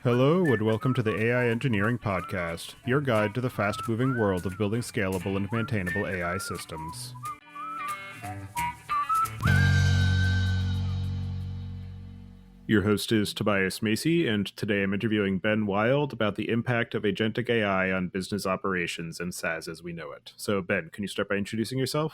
Hello, and welcome to the AI Engineering Podcast, your guide to the fast-moving world of building scalable and maintainable AI systems. Your host is Tobias Macey, and today I'm interviewing Ben Wilde about the impact of Agentic AI on business operations and SaaS as we know it. So, Ben, can you start by introducing yourself?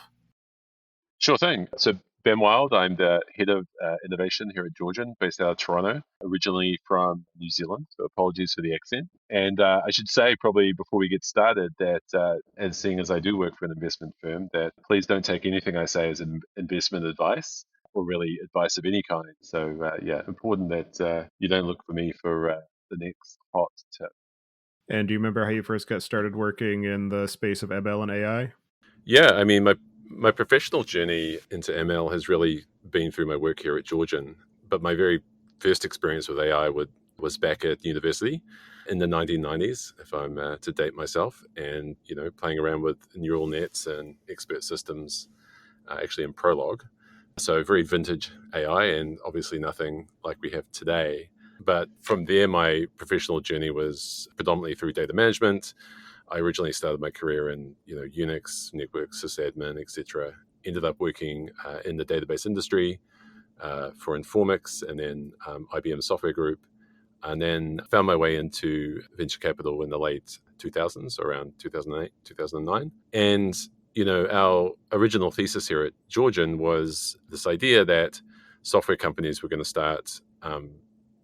Sure thing. So Ben Wilde, I'm the head of innovation here at Georgian, based out of Toronto, originally from New Zealand. So apologies for the accent. And I should say, probably before we get started, that as seeing as I do work for an investment firm, that please don't take anything I say as investment advice or really advice of any kind. So yeah, important that you don't look for me for the next hot tip. And do you remember how you first got started working in the space of ML and AI? Yeah, I mean, my professional journey into ML has really been through my work here at Georgian. But my very first experience with AI was back at university in the 1990s, if I'm to date myself, and playing around with neural nets and expert systems, actually in Prolog. So very vintage AI, and obviously nothing like we have today. But from there, my professional journey was predominantly through data management. I originally started my career in Unix, network, sysadmin, etc. Ended up working in the database industry for Informix and then IBM Software Group, and then found my way into venture capital in the late 2000s, around 2008, 2009. And our original thesis here at Georgian was this idea that software companies were going to start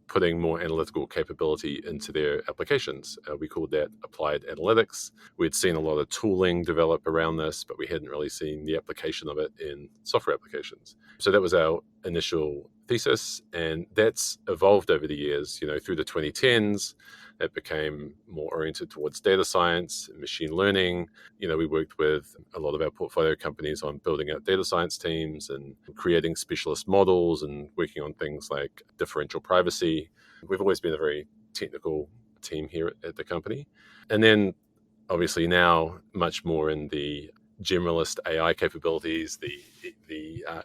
putting more analytical capability into their applications. We called that applied analytics. We'd seen a lot of tooling develop around this, but we hadn't really seen the application of it in software applications. So that was our initial thesis, and that's evolved over the years. Through the 2010s, it became more oriented towards data science and machine learning. We worked with a lot of our portfolio companies on building out data science teams and creating specialist models and working on things like differential privacy. We've always been a very technical team here at the company. And then obviously now much more in the generalist AI capabilities, the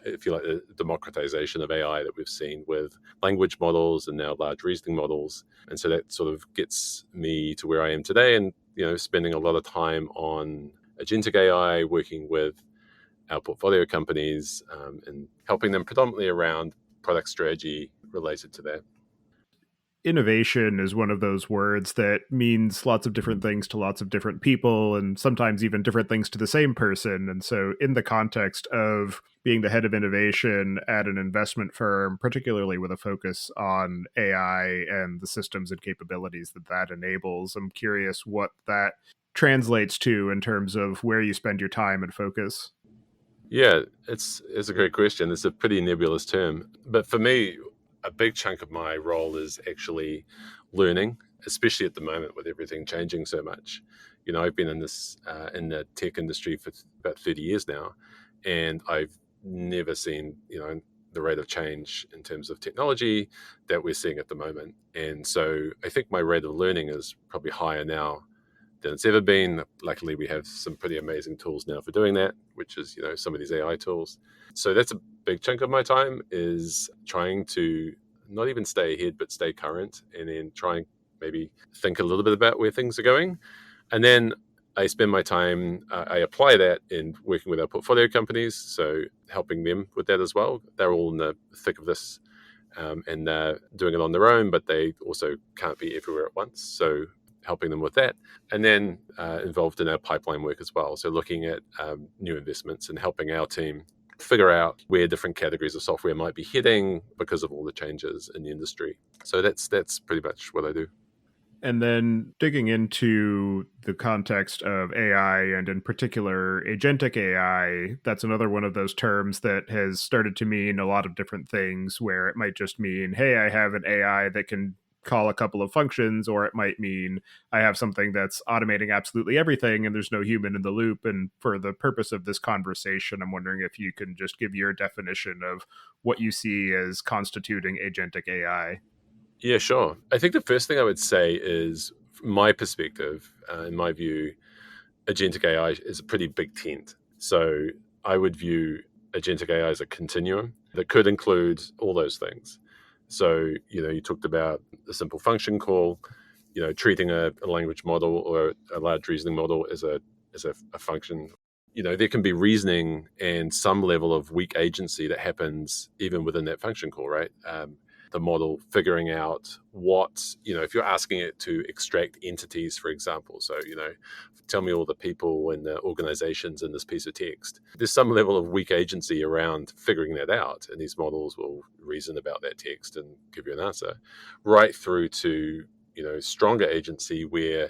if you like, the democratization of AI that we've seen with language models and now large reasoning models. And so that sort of gets me to where I am today, and spending a lot of time on agentic AI, working with our portfolio companies and helping them predominantly around product strategy related to that. Innovation is one of those words that means lots of different things to lots of different people, and sometimes even different things to the same person. And so in the context of being the head of innovation at an investment firm, particularly with a focus on AI and the systems and capabilities that enables, I'm curious what that translates to in terms of where you spend your time and focus. Yeah, it's a great question. It's a pretty nebulous term. But for me, a big chunk of my role is actually learning, especially at the moment with everything changing so much. I've been in the tech industry for about 30 years now, and I've never seen the rate of change in terms of technology that we're seeing at the moment. And so I think my rate of learning is probably higher now than it's ever been. Luckily, we have some pretty amazing tools now for doing that, which is some of these AI tools. So that's a big chunk of my time, is trying to not even stay ahead, but stay current, and then try and maybe think a little bit about where things are going. And then I spend my time, I apply that in working with our portfolio companies, so helping them with that as well. They're all in the thick of this and doing it on their own, but they also can't be everywhere at once. So helping them with that, and then involved in our pipeline work as well. So looking at new investments and helping our team figure out where different categories of software might be heading because of all the changes in the industry. So that's pretty much what I do. And then digging into the context of AI, and in particular agentic AI, that's another one of those terms that has started to mean a lot of different things, where it might just mean, hey, I have an AI that can call a couple of functions, or it might mean I have something that's automating absolutely everything and there's no human in the loop. And for the purpose of this conversation, I'm wondering if you can just give your definition of what you see as constituting agentic AI. Yeah, sure. I think the first thing I would say is, from my perspective, in my view, agentic AI is a pretty big tent. So I would view agentic AI as a continuum. that could include all those things. So, you talked about a simple function call, treating a language model or a large reasoning model as a function. There can be reasoning and some level of weak agency that happens even within that function call, right? The model figuring out what, if you're asking it to extract entities, for example. So, tell me all the people and the organizations in this piece of text. There's some level of weak agency around figuring that out. And these models will reason about that text and give you an answer, right through to, stronger agency where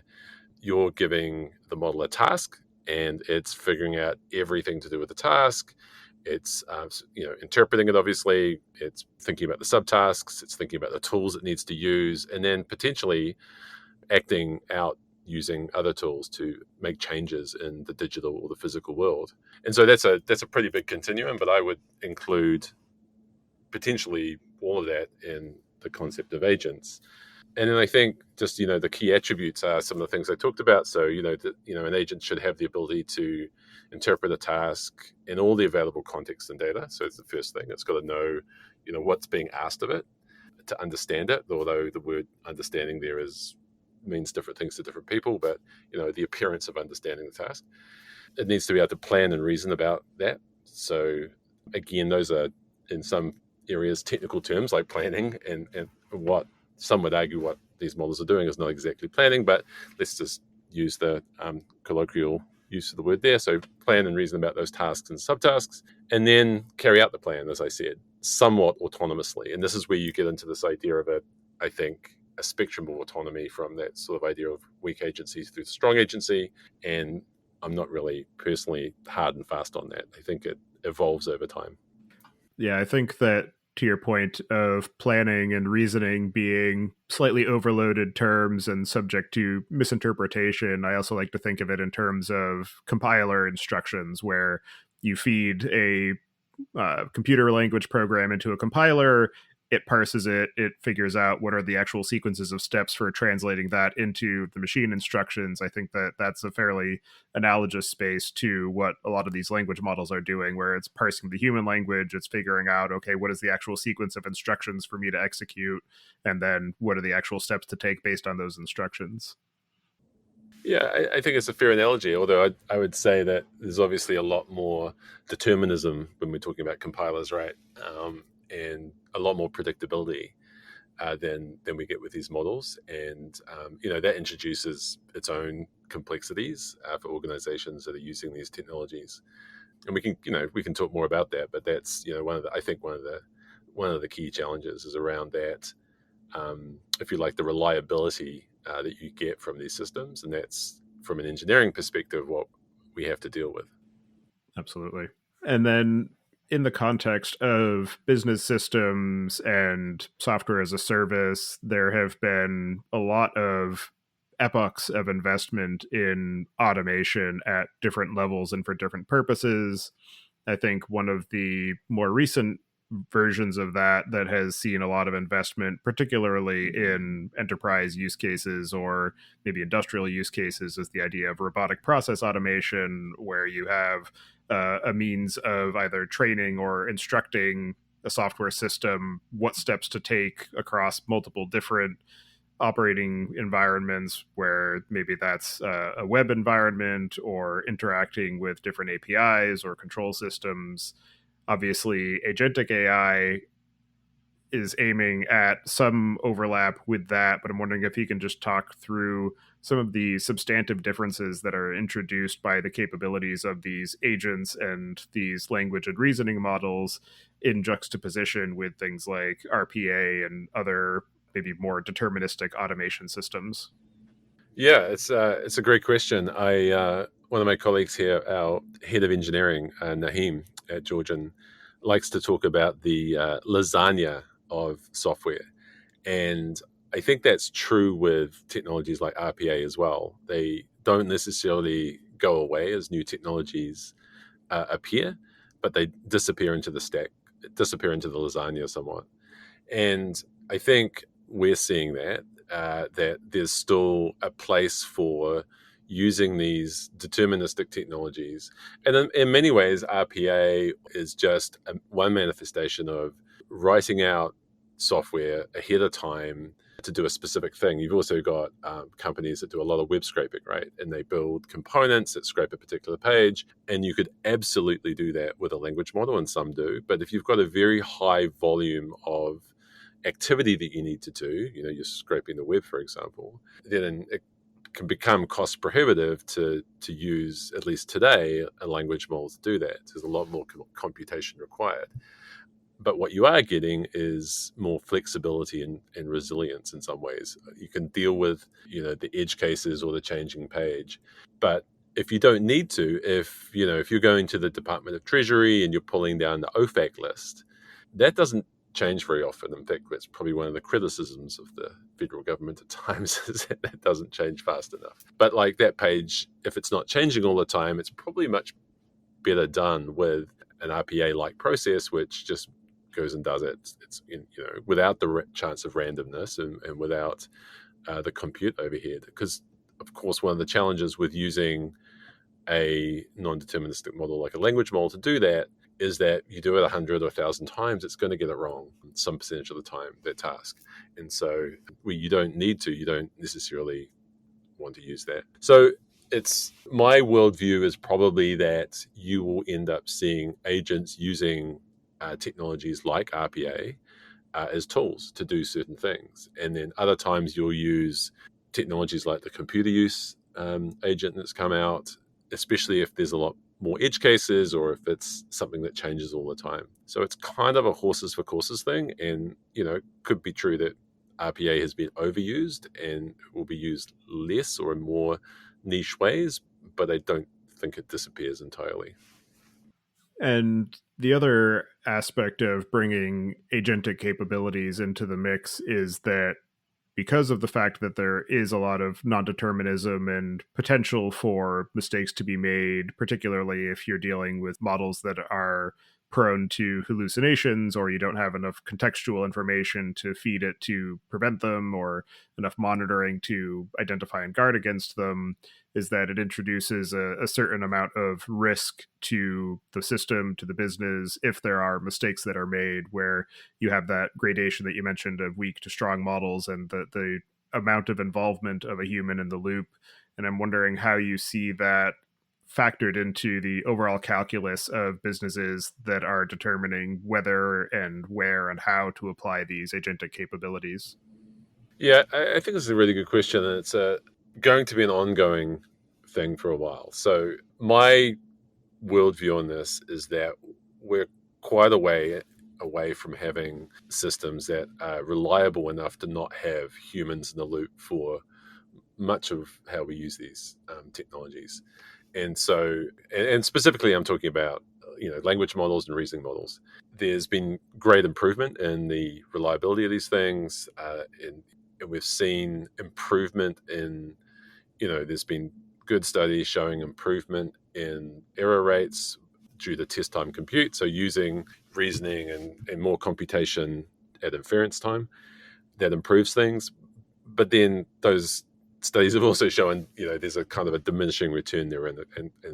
you're giving the model a task and it's figuring out everything to do with the task. It's interpreting it, obviously. It's thinking about the subtasks. It's thinking about the tools it needs to use, and then potentially acting out using other tools to make changes in the digital or the physical world. And so that's a pretty big continuum, but I would include potentially all of that in the concept of agents. And then I think just, the key attributes are some of the things I talked about. So, an agent should have the ability to interpret a task in all the available context and data. So it's the first thing. It's got to know, what's being asked of it to understand it, although the word understanding there means different things to different people, but, the appearance of understanding the task. It needs to be able to plan and reason about that. So again, those are in some areas technical terms like planning, and what some would argue what these models are doing is not exactly planning, but let's just use the colloquial use of the word there. So plan and reason about those tasks and subtasks, and then carry out the plan, as I said, somewhat autonomously. And this is where you get into this idea of I think, a spectrum of autonomy from that sort of idea of weak agency through strong agency. And I'm not really personally hard and fast on that. I think it evolves over time. Yeah, I think that to your point of planning and reasoning being slightly overloaded terms and subject to misinterpretation, I also like to think of it in terms of compiler instructions, where you feed a computer language program into a compiler, it parses it, it figures out what are the actual sequences of steps for translating that into the machine instructions. I think that that's a fairly analogous space to what a lot of these language models are doing, where it's parsing the human language, it's figuring out, okay, what is the actual sequence of instructions for me to execute, and then what are the actual steps to take based on those instructions. Yeah, I think it's a fair analogy, although I would say that there's obviously a lot more determinism when we're talking about compilers, right? And a lot more predictability than we get with these models. And, that introduces its own complexities for organizations that are using these technologies. And we can talk more about that, but that's, one of the key challenges is around that, if you like, the reliability that you get from these systems. And that's, from an engineering perspective, what we have to deal with. Absolutely. And then in the context of business systems and software as a service, there have been a lot of epochs of investment in automation at different levels and for different purposes. I think one of the more recent versions of that has seen a lot of investment, particularly in enterprise use cases or maybe industrial use cases, is the idea of robotic process automation, where you have a means of either training or instructing a software system what steps to take across multiple different operating environments, where maybe that's a web environment or interacting with different APIs or control systems. Obviously, agentic AI is aiming at some overlap with that, but I'm wondering if you can just talk through some of the substantive differences that are introduced by the capabilities of these agents and these language and reasoning models in juxtaposition with things like RPA and other maybe more deterministic automation systems. Yeah, it's a great question. One of my colleagues here, our head of engineering, Naheem at Georgian, likes to talk about the lasagna of software, and I think that's true with technologies like RPA as well. They don't necessarily go away as new technologies appear, but they disappear into the stack, disappear into the lasagna somewhat. And I think we're seeing that there's still a place for using these deterministic technologies. And in many ways, RPA is just one manifestation of writing out software ahead of time to do a specific thing. You've also got companies that do a lot of web scraping, right? And they build components that scrape a particular page. And you could absolutely do that with a language model, and some do. But if you've got a very high volume of activity that you need to do, you're scraping the web, for example, then it can become cost prohibitive to use, at least today, a language model to do that. There's a lot more computation required. But what you are getting is more flexibility and resilience in some ways. You can deal with, the edge cases or the changing page. But if you don't need to, if you're going to the Department of Treasury and you're pulling down the OFAC list, that doesn't change very often. In fact, that's probably one of the criticisms of the federal government at times, is that it doesn't change fast enough. But like that page, if it's not changing all the time, it's probably much better done with an RPA-like process, which just goes and does it. It's without the chance of randomness and without the compute overhead. Because, of course, one of the challenges with using a non-deterministic model like a language model to do that is that you do it 100 or 1,000 times, it's going to get it wrong some percentage of the time, that task. And so you don't necessarily want to use that. So it's my worldview is probably that you will end up seeing agents using technologies like RPA as tools to do certain things. And then other times you'll use technologies like the computer use agent that's come out, especially if there's a lot more edge cases or if it's something that changes all the time. So it's kind of a horses for courses thing. And, it could be true that RPA has been overused and will be used less or in more niche ways, but I don't think it disappears entirely. And the other aspect of bringing agentic capabilities into the mix is that because of the fact that there is a lot of non-determinism and potential for mistakes to be made, particularly if you're dealing with models that are prone to hallucinations or you don't have enough contextual information to feed it to prevent them or enough monitoring to identify and guard against them, is that it introduces a certain amount of risk to the system, to the business, if there are mistakes that are made, where you have that gradation that you mentioned of weak to strong models and the amount of involvement of a human in the loop. And I'm wondering how you see that factored into the overall calculus of businesses that are determining whether and where and how to apply these agentic capabilities. Yeah, I think this is a really good question, and it's going to be an ongoing thing for a while. So my worldview on this is that we're quite a way away from having systems that are reliable enough to not have humans in the loop for much of how we use these technologies. And so, and specifically, I'm talking about language models and reasoning models. There's been great improvement in the reliability of these things, and we've seen improvement in, there's been good studies showing improvement in error rates due to test time compute. So using reasoning and more computation at inference time, that improves things. But then those studies have also shown, there's a kind of a diminishing return there and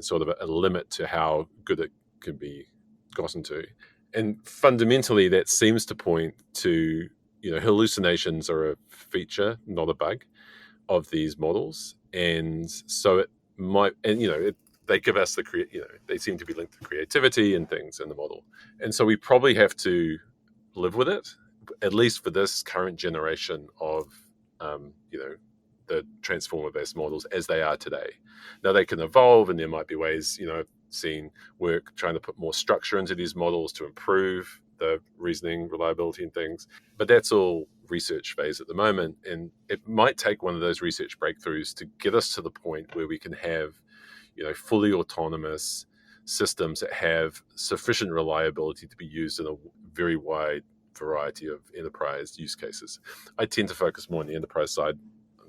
sort of a limit to how good it can be gotten to. And fundamentally, that seems to point to, hallucinations are a feature, not a bug, of these models. And so it might, and, they give us they seem to be linked to creativity and things in the model. And so we probably have to live with it, at least for this current generation of, the transformer-based models as they are today. Now they can evolve, and there might be ways, I've seen work trying to put more structure into these models to improve the reasoning reliability and things. But that's all research phase at the moment. And it might take one of those research breakthroughs to get us to the point where we can have, fully autonomous systems that have sufficient reliability to be used in a very wide variety of enterprise use cases. I tend to focus more on the enterprise side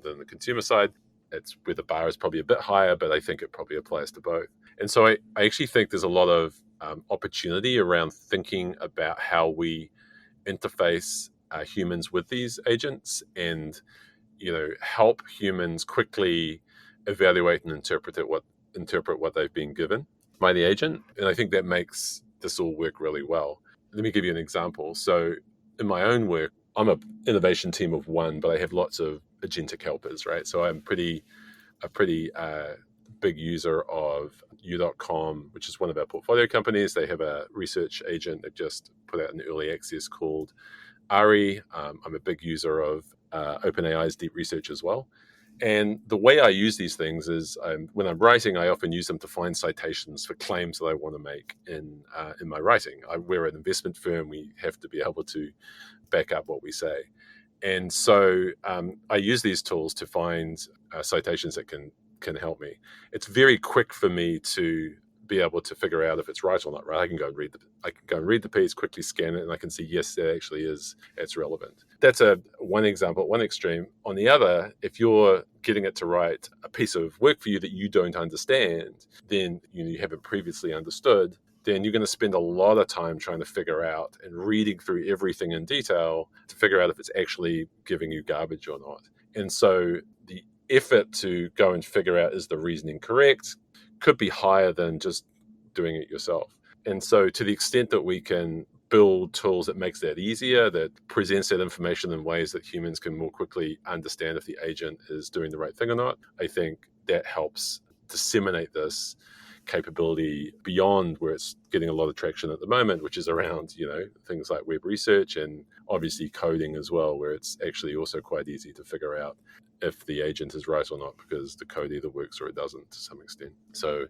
than the consumer side. It's where the bar is probably a bit higher, but I think it probably applies to both. And so I actually think there's a lot of opportunity around thinking about how we interface humans with these agents and, help humans quickly evaluate and interpret what they've been given by the agent. And I think that makes this all work really well. Let me give you an example. So in my own work, I'm an innovation team of one, but I have lots of agentic helpers, right? So I'm a pretty big user of U.com, which is one of our portfolio companies. They have a research agent that just put out an early access called Ari. I'm a big user of OpenAI's deep research as well. And the way I use these things is when I'm writing, I often use them to find citations for claims that I want to make in my writing. We're an investment firm. We have to be able to back up what we say. And so I use these tools to find citations that can help me. It's very quick for me to be able to figure out if it's right or not right. I can go and read the piece, quickly scan it, and I can see, yes, that actually it's relevant. That's one example, one extreme. On the other, if you're getting it to write a piece of work for you that you don't understand, then you haven't previously understood, then you're going to spend a lot of time trying to figure out and reading through everything in detail to figure out if it's actually giving you garbage or not. And so the effort to go and figure out is the reasoning correct could be higher than just doing it yourself. And so to the extent that we can build tools that makes that easier, that presents that information in ways that humans can more quickly understand if the agent is doing the right thing or not, I think that helps disseminate this capability beyond where it's getting a lot of traction at the moment, which is around, things like web research and obviously coding as well, where it's actually also quite easy to figure out if the agent is right or not, because the code either works or it doesn't to some extent. So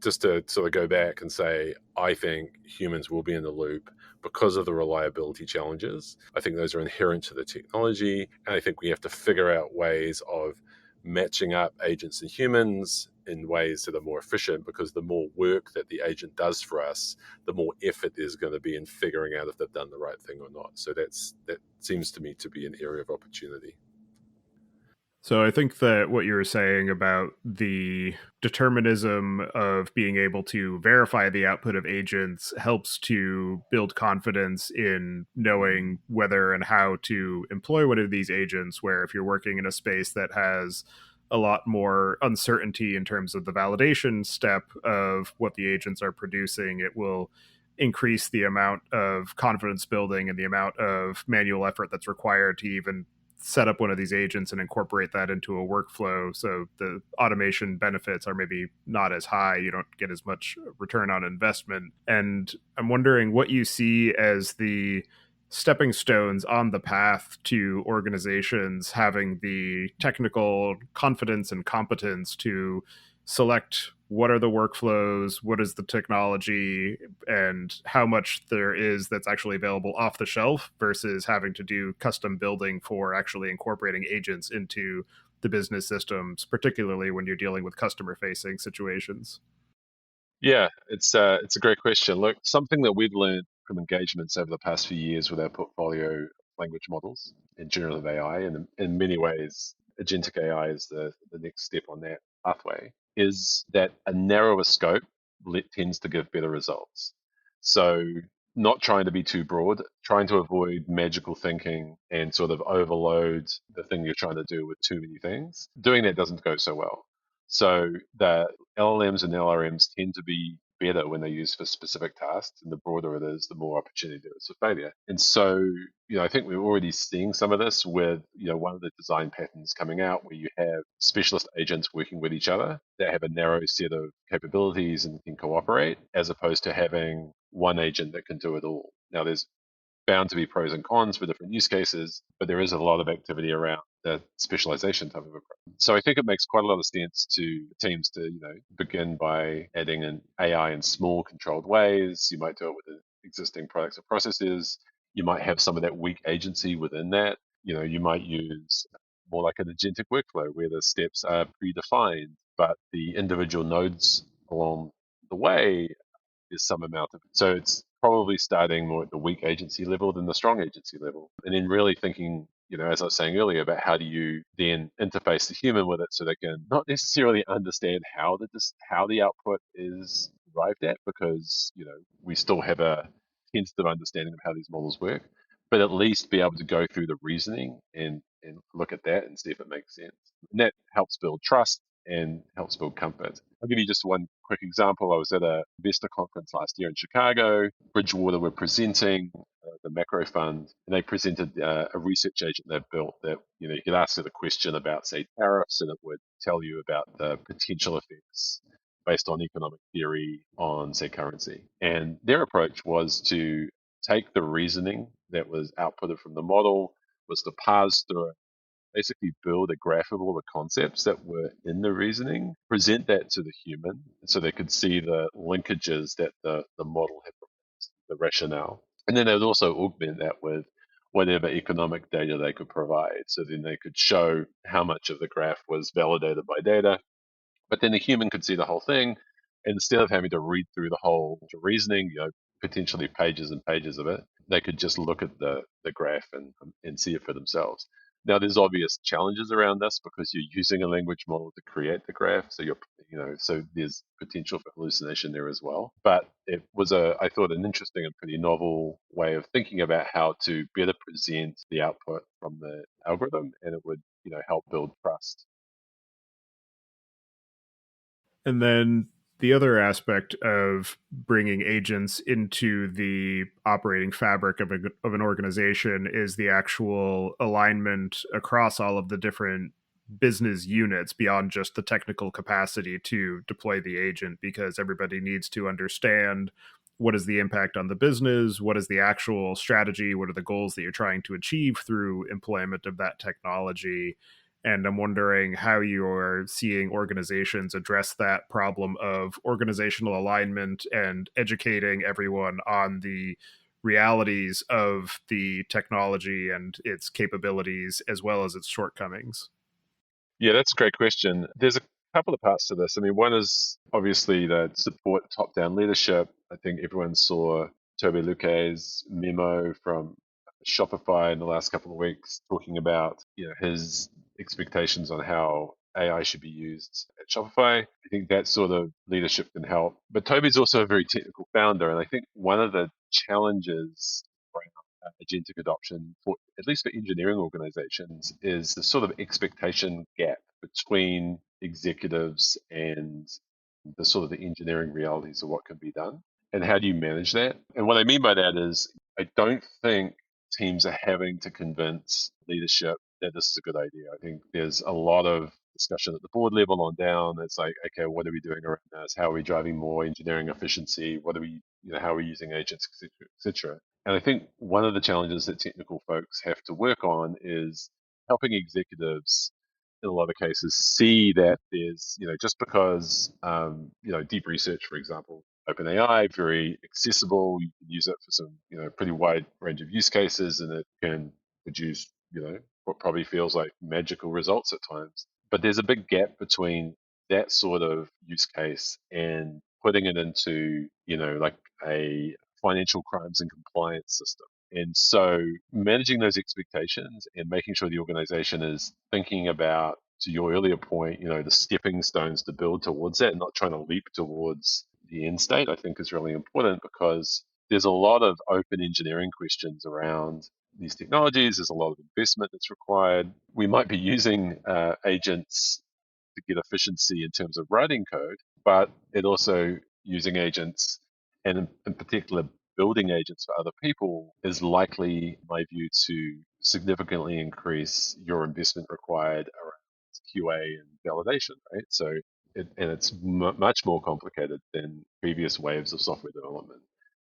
just to sort of go back and say, I think humans will be in the loop because of the reliability challenges. I think those are inherent to the technology. And I think we have to figure out ways of matching up agents and humans in ways that are more efficient, because the more work that the agent does for us, the more effort there's going to be in figuring out if they've done the right thing or not. So that seems to me to be an area of opportunity. So I think that what you were saying about the determinism of being able to verify the output of agents helps to build confidence in knowing whether and how to employ one of these agents, where if you're working in a space that has a lot more uncertainty in terms of the validation step of what the agents are producing, it will increase the amount of confidence building and the amount of manual effort that's required to even set up one of these agents and incorporate that into a workflow. So the automation benefits are maybe not as high. You don't get as much return on investment. And I'm wondering what you see as the stepping stones on the path to organizations having the technical confidence and competence to select what are the workflows, what is the technology, and how much there is that's actually available off the shelf versus having to do custom building for actually incorporating agents into the business systems, particularly when you're dealing with customer facing situations. Yeah, it's a great question. Look, something that we've learned from engagements over the past few years with our portfolio language models in generative AI, and in many ways, agentic AI is the next step on that pathway, is that a narrower scope tends to give better results. So not trying to be too broad, trying to avoid magical thinking and sort of overload the thing you're trying to do with too many things. Doing that doesn't go so well. So the LLMs and LRMs tend to be better when they're used for specific tasks, and the broader it is, the more opportunity there is for failure. And so, I think we're already seeing some of this with, one of the design patterns coming out where you have specialist agents working with each other that have a narrow set of capabilities and can cooperate, as opposed to having one agent that can do it all. Now, there's bound to be pros and cons for different use cases, but there is a lot of activity around the specialization type of approach. So I think it makes quite a lot of sense to teams to, begin by adding an AI in small controlled ways. You might do it with existing products or processes. You might have some of that weak agency within that. You might use more like an agentic workflow where the steps are predefined, but the individual nodes along the way, there's some amount of. So it's probably starting more at the weak agency level than the strong agency level. And then really thinking, as I was saying earlier, about how do you then interface the human with it so they can not necessarily understand how the output is arrived at, because, we still have a tentative understanding of how these models work, but at least be able to go through the reasoning and look at that and see if it makes sense. And that helps build trust. and helps build comfort. I'll give you just one quick example. I was at a investor conference last year in Chicago. Bridgewater were presenting the macro fund, and they presented a research agent they've built that you could ask it a question about, say, tariffs, and it would tell you about the potential effects based on economic theory on, say, currency. And their approach was to take the reasoning that was outputted from the model, was to parse through it, basically build a graph of all the concepts that were in the reasoning, present that to the human so they could see the linkages that the model had proposed, the rationale. And then they would also augment that with whatever economic data they could provide. So then they could show how much of the graph was validated by data, but then the human could see the whole thing. And instead of having to read through the whole reasoning, potentially pages and pages of it, they could just look at the graph and see it for themselves. Now, there's obvious challenges around this because you're using a language model to create the graph, so so there's potential for hallucination there as well. But it was I thought, an interesting and pretty novel way of thinking about how to better present the output from the algorithm, and it would, help build trust. And then the other aspect of bringing agents into the operating fabric of an organization is the actual alignment across all of the different business units beyond just the technical capacity to deploy the agent, because everybody needs to understand what is the impact on the business, what is the actual strategy, what are the goals that you're trying to achieve through employment of that technology. And I'm wondering how you're seeing organizations address that problem of organizational alignment and educating everyone on the realities of the technology and its capabilities as well as its shortcomings. Yeah, that's a great question. There's a couple of parts to this. I mean, one is obviously the support top-down leadership. I think everyone saw Toby Luke's memo from Shopify in the last couple of weeks talking about, his expectations on how AI should be used at Shopify. I think that sort of leadership can help. But Toby's also a very technical founder, and I think one of the challenges agentic adoption, for at least for engineering organizations, is the sort of expectation gap between executives and the sort of the engineering realities of what can be done, and how do you manage that. And what I mean by that is, I don't think teams are having to convince leadership that this is a good idea. I think there's a lot of discussion at the board level on down. It's like, okay, what are we doing around this? How are we driving more engineering efficiency? What are we, how are we using agents, et cetera. And I think one of the challenges that technical folks have to work on is helping executives, in a lot of cases, see that there's, just because, deep research, for example, OpenAI, very accessible. You can use it for some, pretty wide range of use cases, and it can produce, what probably feels like magical results at times. But there's a big gap between that sort of use case and putting it into, like a financial crimes and compliance system. And so managing those expectations and making sure the organization is thinking about, to your earlier point, the stepping stones to build towards that and not trying to leap towards the end state, I think is really important, because there's a lot of open engineering questions around these technologies. There's a lot of investment that's required. We might be using agents to get efficiency in terms of writing code, but it also using agents, and in particular building agents for other people, is likely, in my view, to significantly increase your investment required around QA and validation, right? So, it's much more complicated than previous waves of software development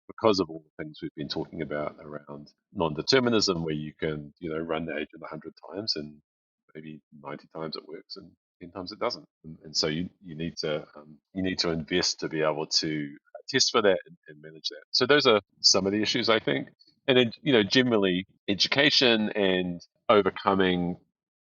because of all the things we've been talking about around non-determinism, where you can, run the agent 100 times and maybe 90 times it works and 10 times it doesn't. And so you need to invest to be able to test for that and manage that. So those are some of the issues, I think. And then, generally education and overcoming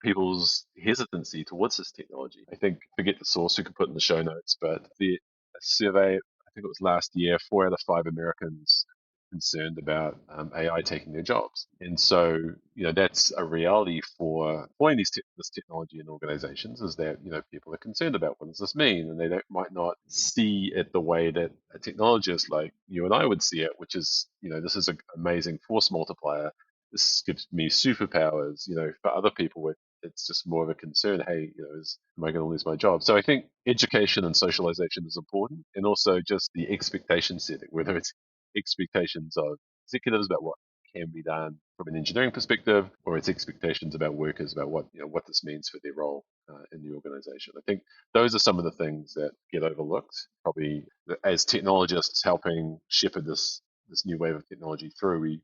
people's hesitancy towards this technology. I think, forget the source, we could put in the show notes, but a survey, I think it was last year, 4 out of 5 Americans concerned about AI taking their jobs. And so, that's a reality for deploying this technology in organizations, is that, people are concerned about, what does this mean? And they might not see it the way that a technologist like you and I would see it, which is, this is an amazing force multiplier. This gives me superpowers. For other people, It's just more of a concern. Hey, am I going to lose my job? So I think education and socialization is important, and also just the expectation setting, whether it's expectations of executives about what can be done from an engineering perspective, or it's expectations about workers about what this means for their role in the organization. I think those are some of the things that get overlooked. Probably as technologists helping shepherd this new wave of technology through, we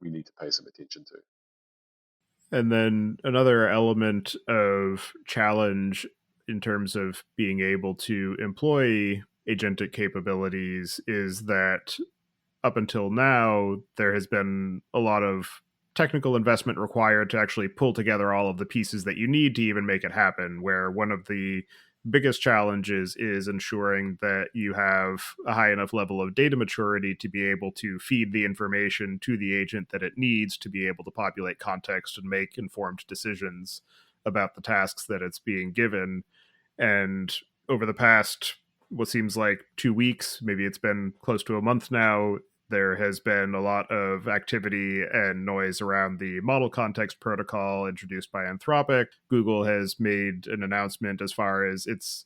need to pay some attention to. And then another element of challenge in terms of being able to employ agentic capabilities is that up until now, there has been a lot of technical investment required to actually pull together all of the pieces that you need to even make it happen. Where one of the biggest challenges is ensuring that you have a high enough level of data maturity to be able to feed the information to the agent that it needs to be able to populate context and make informed decisions about the tasks that it's being given. And over the past, what seems like 2 weeks, maybe it's been close to a month now, there has been a lot of activity and noise around the model context protocol introduced by Anthropic. Google has made an announcement as far as its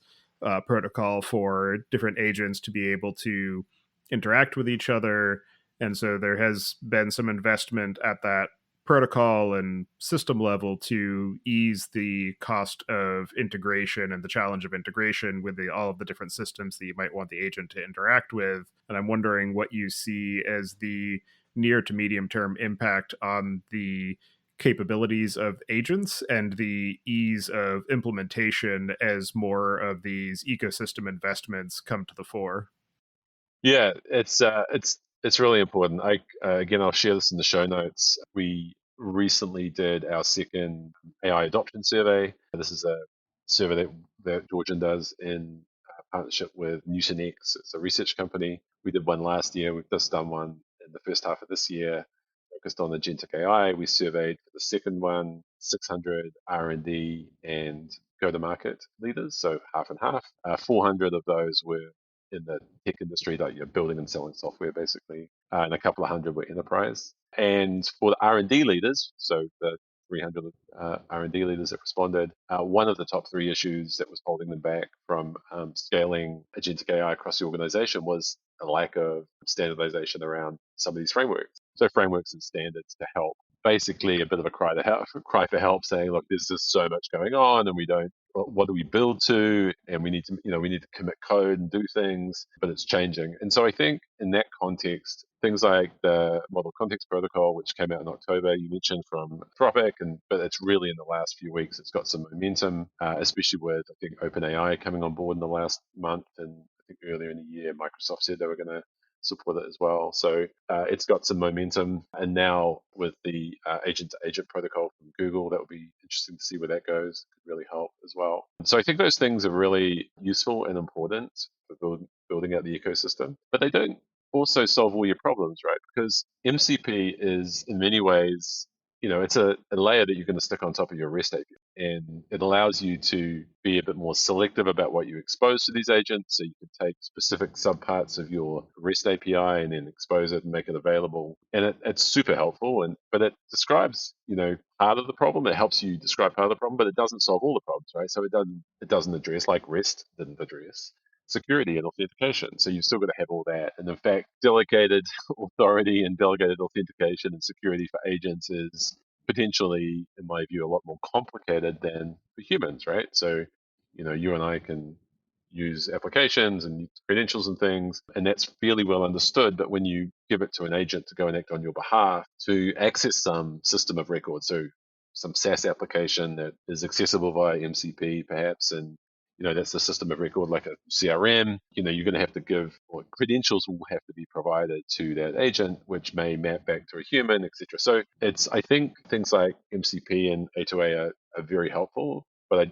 protocol for different agents to be able to interact with each other. And so there has been some investment at that protocol and system level to ease the cost of integration and the challenge of integration with all of the different systems that you might want the agent to interact with. And I'm wondering what you see as the near to medium term impact on the capabilities of agents and the ease of implementation as more of these ecosystem investments come to the fore. Yeah, it's really important. Again, I'll share this in the show notes. We recently did our second AI adoption survey. This is a survey that Georgian does in partnership with Newton X. It's a research company. We did one last year. We've just done one in the first half of this year, focused on agentic AI. We surveyed for the second one 600 R&D and go-to-market leaders, so half and half. 400 of those were in the tech industry, like you're building and selling software, basically, and a couple of hundred were enterprise. And for the R&D leaders, so the 300 R&D leaders that responded, one of the top three issues that was holding them back from scaling agentic AI across the organization was a lack of standardization around some of these frameworks. So frameworks and standards to help. Basically, a bit of a cry for help, saying, "Look, there's just so much going on, and we don't. What do we build to? And we need to commit code and do things, but it's changing." And so I think in that context, things like the model context protocol, which came out in October, you mentioned from Anthropic, but it's really in the last few weeks, it's got some momentum, especially with I think OpenAI coming on board in the last month, and I think earlier in the year, Microsoft said they were going to support it as well. So it's got some momentum. And now with the agent-to-agent protocol from Google, that will be interesting to see where that goes. Could really help as well. So I think those things are really useful and important for building out the ecosystem. But they don't also solve all your problems, right? Because MCP is in many ways, it's a layer that you're going to stick on top of your REST API. And it allows you to be a bit more selective about what you expose to these agents. So you can take specific subparts of your REST API and then expose it and make it available. And it's super helpful. But it describes, part of the problem. It helps you describe part of the problem, but it doesn't solve all the problems, right? So it doesn't address, like REST didn't address, security and authentication. So you've still got to have all that. And in fact, delegated authority and delegated authentication and security for agents is potentially, in my view, a lot more complicated than for humans, right? So, you and I can use applications and credentials and things, and that's fairly well understood. But when you give it to an agent to go and act on your behalf to access some system of record, so some SaaS application that is accessible via MCP perhaps, and that's the system of record like a CRM. You're going to have to give, or credentials will have to be provided to that agent, which may map back to a human, etc. So I think things like MCP and A2A are very helpful, but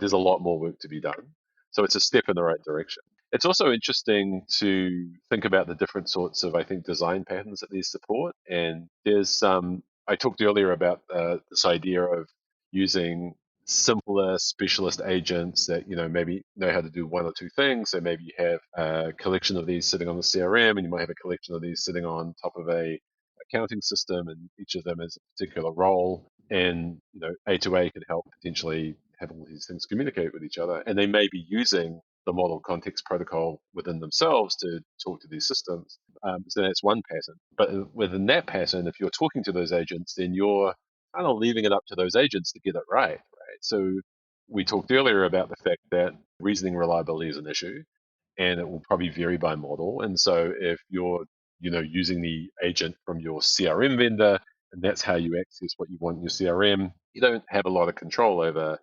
there's a lot more work to be done. So it's a step in the right direction. It's also interesting to think about the different sorts of, I think, design patterns that these support. And I talked earlier about this idea of using simpler specialist agents that maybe know how to do one or two things. So maybe you have a collection of these sitting on the CRM, and you might have a collection of these sitting on top of a accounting system, and each of them is a particular role. And A2A could help potentially have all these things communicate with each other, and they may be using the model context protocol within themselves to talk to these systems. So that's one pattern. But within that pattern, if you're talking to those agents, then you're kind of leaving it up to those agents to get it right. So we talked earlier about the fact that reasoning reliability is an issue, and it will probably vary by model. And so if you're using the agent from your CRM vendor, and that's how you access what you want in your CRM, you don't have a lot of control over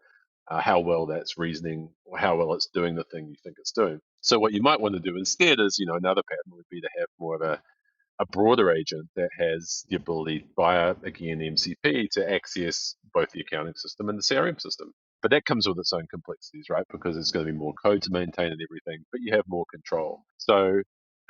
how well that's reasoning or how well it's doing the thing you think it's doing. So what you might want to do instead is, another pattern would be to have more of a broader agent that has the ability via, again, MCP to access both the accounting system and the CRM system. But that comes with its own complexities, right? Because there's going to be more code to maintain and everything, but you have more control. So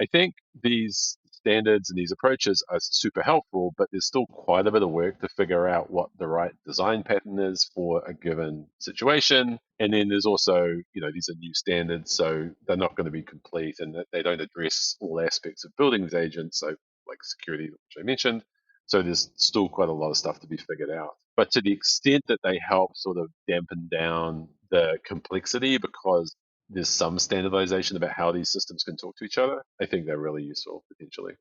I think these standards and these approaches are super helpful, but there's still quite a bit of work to figure out what the right design pattern is for a given situation. And then there's also, these are new standards, so they're not going to be complete and they don't address all aspects of building these agents, so like security, which I mentioned. So there's still quite a lot of stuff to be figured out. But to the extent that they help sort of dampen down the complexity because there's some standardization about how these systems can talk to each other, I think they're really useful potentially.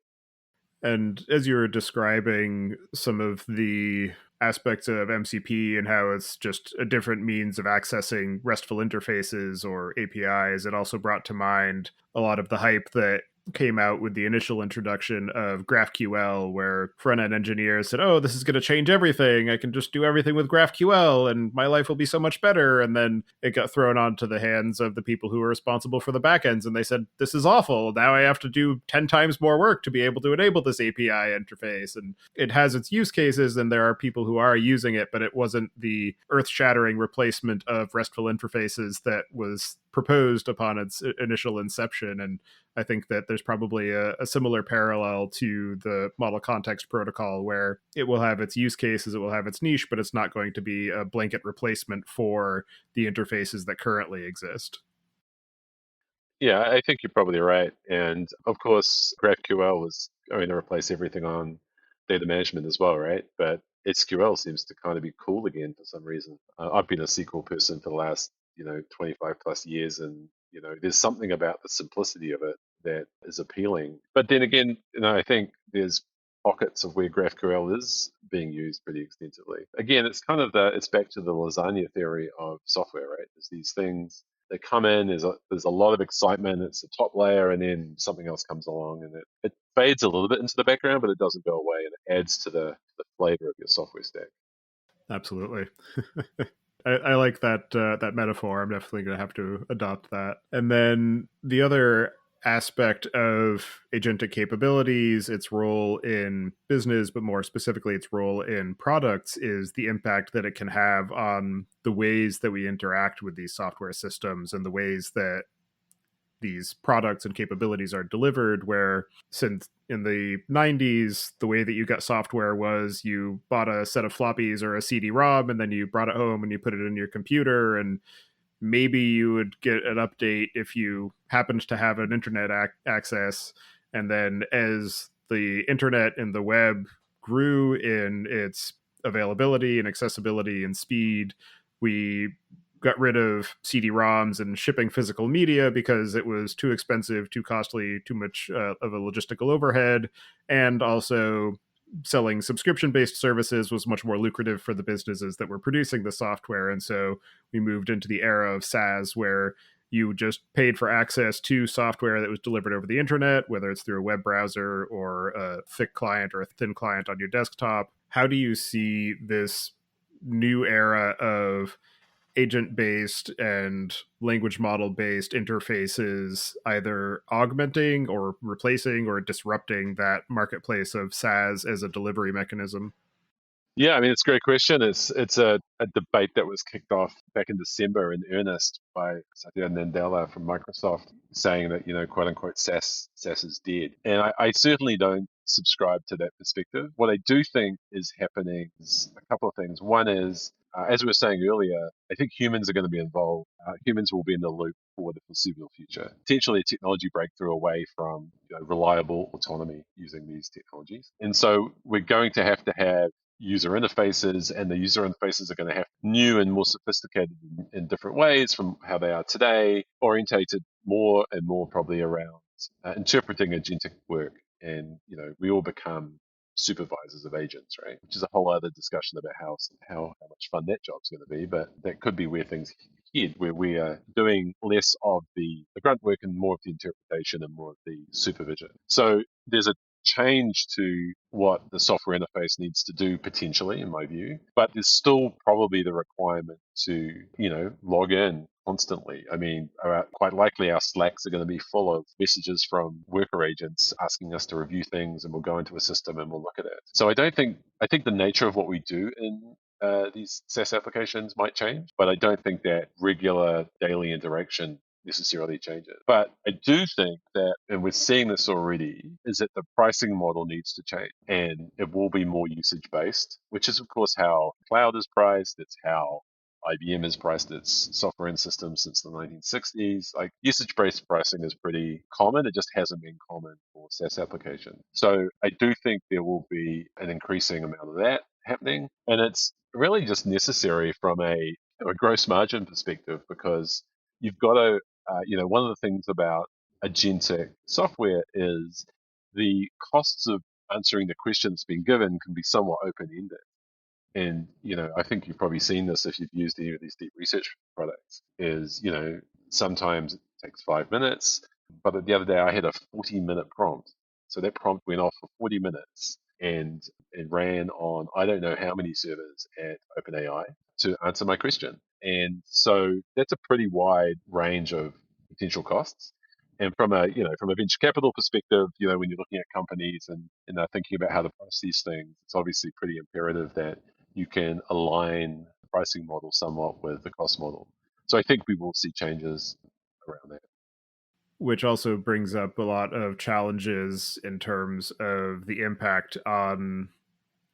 And as you were describing some of the aspects of MCP and how it's just a different means of accessing RESTful interfaces or APIs, it also brought to mind a lot of the hype that came out with the initial introduction of GraphQL, where front-end engineers said, oh, this is going to change everything. I can just do everything with GraphQL and my life will be so much better. And then it got thrown onto the hands of the people who were responsible for the backends. And they said, this is awful. Now I have to do 10 times more work to be able to enable this API interface. And it has its use cases, and there are people who are using it, but it wasn't the earth-shattering replacement of RESTful interfaces that was proposed upon its initial inception. And I think that there's probably a similar parallel to the model context protocol, where it will have its use cases, it will have its niche, but it's not going to be a blanket replacement for the interfaces that currently exist. Yeah, I think you're probably right. And of course, GraphQL was going to replace everything on data management as well, right? But SQL seems to kind of be cool again for some reason. I've been a SQL person for the last, 25 plus years, and there's something about the simplicity of it that is appealing. But then again, I think there's pockets of where GraphQL is being used pretty extensively. Again, it's back to the lasagna theory of software, right? There's these things they come in, there's a lot of excitement, it's the top layer, and then something else comes along and it fades a little bit into the background, but it doesn't go away, and it adds to the flavor of your software stack. Absolutely. I like that metaphor. I'm definitely going to have to adopt that. And then the other aspect of agentic capabilities, its role in business, but more specifically its role in products, is the impact that it can have on the ways that we interact with these software systems and the ways that these products and capabilities are delivered. Where since in the 90s, the way that you got software was you bought a set of floppies or a CD-ROM, and then you brought it home and you put it in your computer, and maybe you would get an update if you happened to have an internet access. And then as the internet and the web grew in its availability and accessibility and speed, we got rid of CD-ROMs and shipping physical media because it was too expensive, too costly, too much of a logistical overhead. And also selling subscription-based services was much more lucrative for the businesses that were producing the software. And so we moved into the era of SaaS, where you just paid for access to software that was delivered over the internet, whether it's through a web browser or a thick client or a thin client on your desktop. How do you see this new era of agent-based and language model-based interfaces either augmenting or replacing or disrupting that marketplace of SaaS as a delivery mechanism? Yeah, I mean, it's a great question. It's a debate that was kicked off back in December in earnest by Satya Nadella from Microsoft, saying that, quote unquote, SaaS is dead. And I certainly don't subscribe to that perspective. What I do think is happening is a couple of things. One is, as we were saying earlier, I think humans are going to be involved. Humans will be in the loop for the foreseeable future. Potentially a technology breakthrough away from reliable autonomy using these technologies. And so we're going to have user interfaces, and the user interfaces are going to have new and more sophisticated in different ways from how they are today, orientated more and more probably around interpreting agentic work. And we all become supervisors of agents, right? Which is a whole other discussion about how much fun that job's going to be. But that could be where things head, where we are doing less of the grunt work and more of the interpretation and more of the supervision. So there's a change to what the software interface needs to do potentially, in my view, but there's still probably the requirement to log in constantly. I mean, quite likely our Slacks are going to be full of messages from worker agents asking us to review things, and we'll go into a system and we'll look at it. So I think the nature of what we do in these SaaS applications might change, but I don't think that regular daily interaction necessarily change it. But I do think that, and we're seeing this already, is that the pricing model needs to change and it will be more usage based, which is, of course, how cloud is priced. It's how IBM has priced its software and systems since the 1960s. Like usage based pricing is pretty common. It just hasn't been common for SaaS applications. So I do think there will be an increasing amount of that happening. And it's really just necessary from a gross margin perspective, because you've got to one of the things about agentic software is the costs of answering the questions being given can be somewhat open-ended. And, I think you've probably seen this if you've used any of these deep research products, is, sometimes it takes 5 minutes, but the other day I had a 40-minute prompt. So that prompt went off for 40 minutes and it ran on I don't know how many servers at OpenAI to answer my question. And so that's a pretty wide range of potential costs. And from a venture capital perspective, when you're looking at companies and they're thinking about how to price these things, it's obviously pretty imperative that you can align the pricing model somewhat with the cost model. So I think we will see changes around that. Which also brings up a lot of challenges in terms of the impact on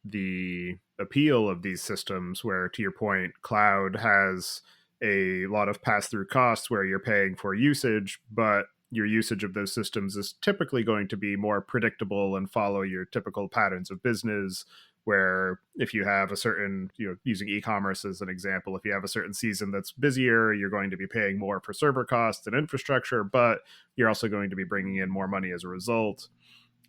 the appeal of these systems, where, to your point, cloud has a lot of pass through costs where you're paying for usage, but your usage of those systems is typically going to be more predictable and follow your typical patterns of business. Where if you have a certain, using e-commerce as an example, if you have a certain season that's busier, you're going to be paying more for server costs and infrastructure, but you're also going to be bringing in more money as a result.